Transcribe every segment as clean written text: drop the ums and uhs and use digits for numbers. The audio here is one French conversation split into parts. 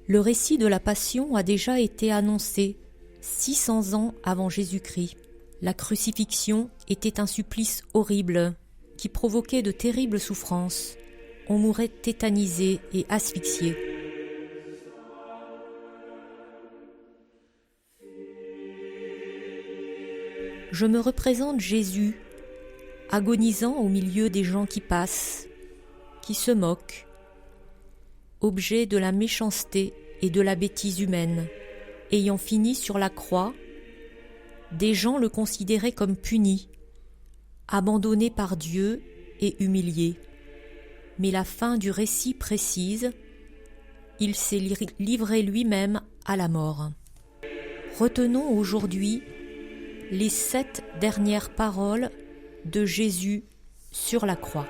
Le récit de la Passion a déjà été annoncé 600 ans avant Jésus-Christ. La crucifixion était un supplice horrible qui provoquait de terribles souffrances. On mourait tétanisé et asphyxié. Je me représente Jésus, agonisant au milieu des gens qui passent, qui se moquent, objet de la méchanceté et de la bêtise humaine. Ayant fini sur la croix, des gens le considéraient comme puni, abandonné par Dieu et humilié. Mais la fin du récit précise, il s'est livré lui-même à la mort. Retenons aujourd'hui les 7 dernières paroles de Jésus sur la croix.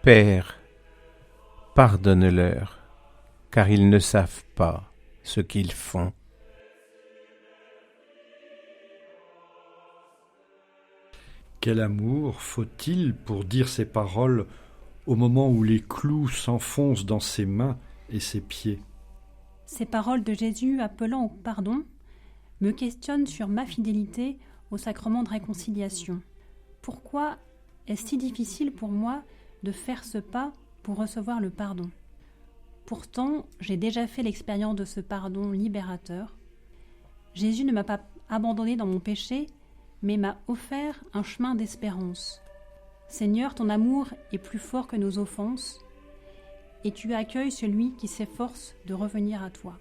Père, pardonne-leur, car ils ne savent pas ce qu'ils font. Quel amour faut-il pour dire ces paroles au moment où les clous s'enfoncent dans ses mains et ses pieds? Ces paroles de Jésus appelant au pardon me questionnent sur ma fidélité au sacrement de réconciliation. Pourquoi est-ce si difficile pour moi de faire ce pas pour recevoir le pardon? Pourtant, j'ai déjà fait l'expérience de ce pardon libérateur. Jésus ne m'a pas abandonné dans mon péché, mais m'a offert un chemin d'espérance. Seigneur, ton amour est plus fort que nos offenses, et tu accueilles celui qui s'efforce de revenir à toi.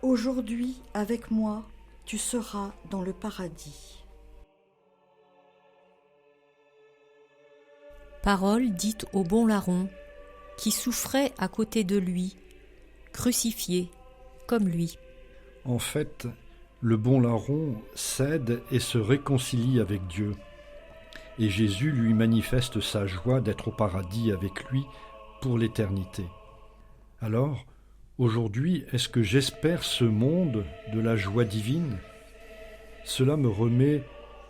Aujourd'hui, avec moi, tu seras dans le paradis. Parole dite au bon larron, qui souffrait à côté de lui, crucifié comme lui. En fait, le bon larron cède et se réconcilie avec Dieu. Et Jésus lui manifeste sa joie d'être au paradis avec lui pour l'éternité. Alors, aujourd'hui, est-ce que j'espère ce monde de la joie divine? Cela me remet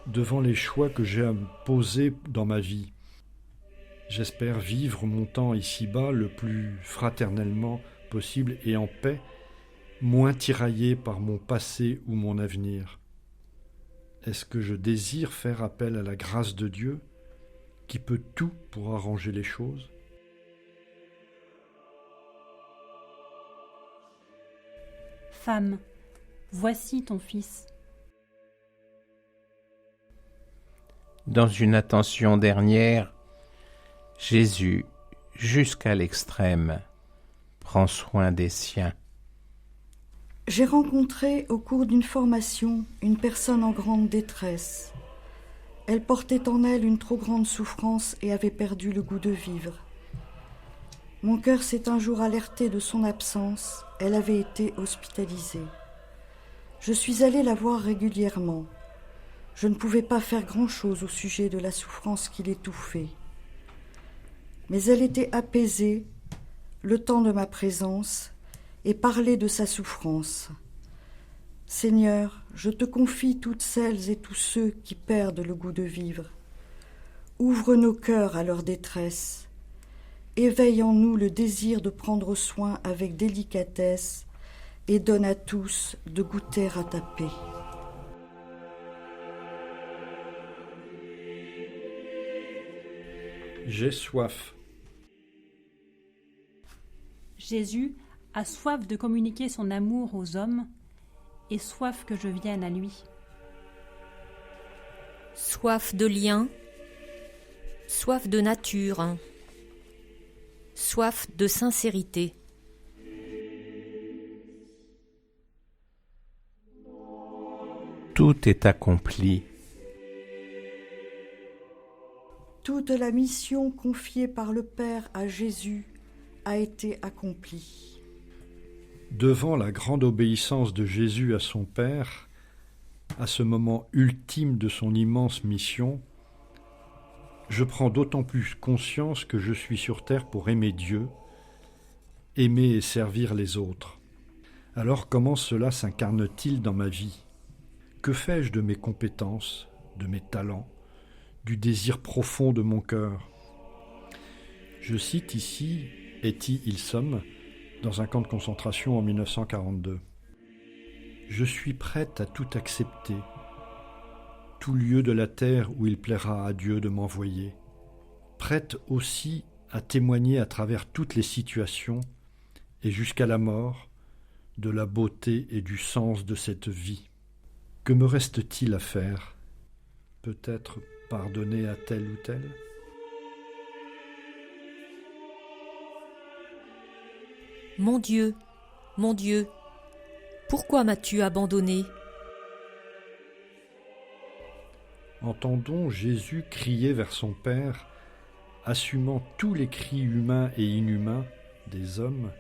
devant les choix que j'ai à me poser dans ma vie. J'espère vivre mon temps ici-bas le plus fraternellement possible et en paix, moins tiraillé par mon passé ou mon avenir. Est-ce que je désire faire appel à la grâce de Dieu, qui peut tout pour arranger les choses? Femme, voici ton fils. Dans une attention dernière, Jésus, jusqu'à l'extrême, prend soin des siens. J'ai rencontré au cours d'une formation une personne en grande détresse. Elle portait en elle une trop grande souffrance et avait perdu le goût de vivre. Mon cœur s'est un jour alerté de son absence. Elle avait été hospitalisée. Je suis allée la voir régulièrement. Je ne pouvais pas faire grand-chose au sujet de la souffrance qui l'étouffait. Mais elle était apaisée, le temps de ma présence, et parlait de sa souffrance. Seigneur, je te confie toutes celles et tous ceux qui perdent le goût de vivre. Ouvre nos cœurs à leur détresse. Éveille en nous le désir de prendre soin avec délicatesse et donne à tous de goûter à ta paix. J'ai soif. Jésus a soif de communiquer son amour aux hommes et soif que je vienne à lui. Soif de lien, soif de nature, soif de sincérité. Tout est accompli. Toute la mission confiée par le Père à Jésus a été accomplie. Devant la grande obéissance de Jésus à son Père, à ce moment ultime de son immense mission, je prends d'autant plus conscience que je suis sur terre pour aimer Dieu, aimer et servir les autres. Alors comment cela s'incarne-t-il dans ma vie? Que fais-je de mes compétences, de mes talents, du désir profond de mon cœur. Je cite ici Etty Hillesum dans un camp de concentration en 1942. « Je suis prête à tout accepter, tout lieu de la terre où il plaira à Dieu de m'envoyer, prête aussi à témoigner à travers toutes les situations et jusqu'à la mort de la beauté et du sens de cette vie. Que me reste-t-il à faire? Peut-être pardonner à tel ou tel? Mon Dieu, pourquoi m'as-tu abandonné? » Entendons Jésus crier vers son Père, assumant tous les cris humains et inhumains des hommes.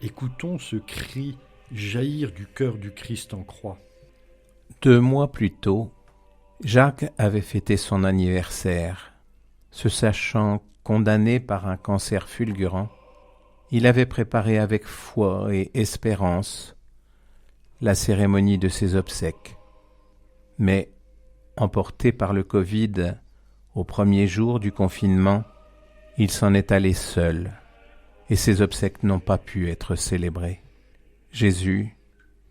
Écoutons ce cri jaillir du cœur du Christ en croix. 2 mois plus tôt, Jacques avait fêté son anniversaire. Se sachant condamné par un cancer fulgurant, il avait préparé avec foi et espérance la cérémonie de ses obsèques. Mais, emporté par le Covid, au premier jour du confinement, il s'en est allé seul, et ses obsèques n'ont pas pu être célébrées. Jésus,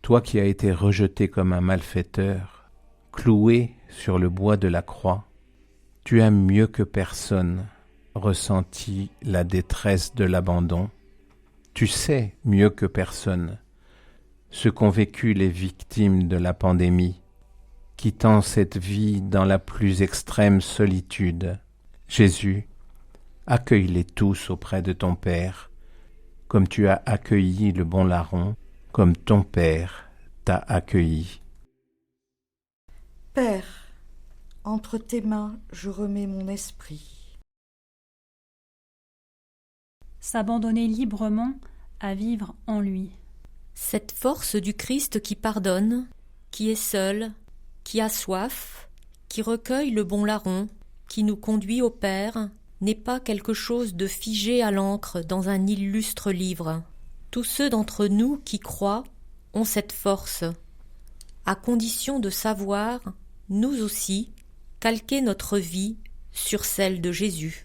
toi qui as été rejeté comme un malfaiteur, cloué sur le bois de la croix, tu as mieux que personne ressenti la détresse de l'abandon. Tu sais mieux que personne ce qu'ont vécu les victimes de la pandémie, quittant cette vie dans la plus extrême solitude. Jésus, accueille-les tous auprès de ton Père, comme tu as accueilli le bon larron, comme ton Père t'a accueilli. Père, entre tes mains, je remets mon esprit. S'abandonner librement à vivre en lui. Cette force du Christ qui pardonne, qui est seul, qui a soif, qui recueille le bon larron, qui nous conduit au Père, n'est pas quelque chose de figé à l'encre dans un illustre livre. Tous ceux d'entre nous qui croient ont cette force, à condition de savoir, nous aussi, calquer notre vie sur celle de Jésus.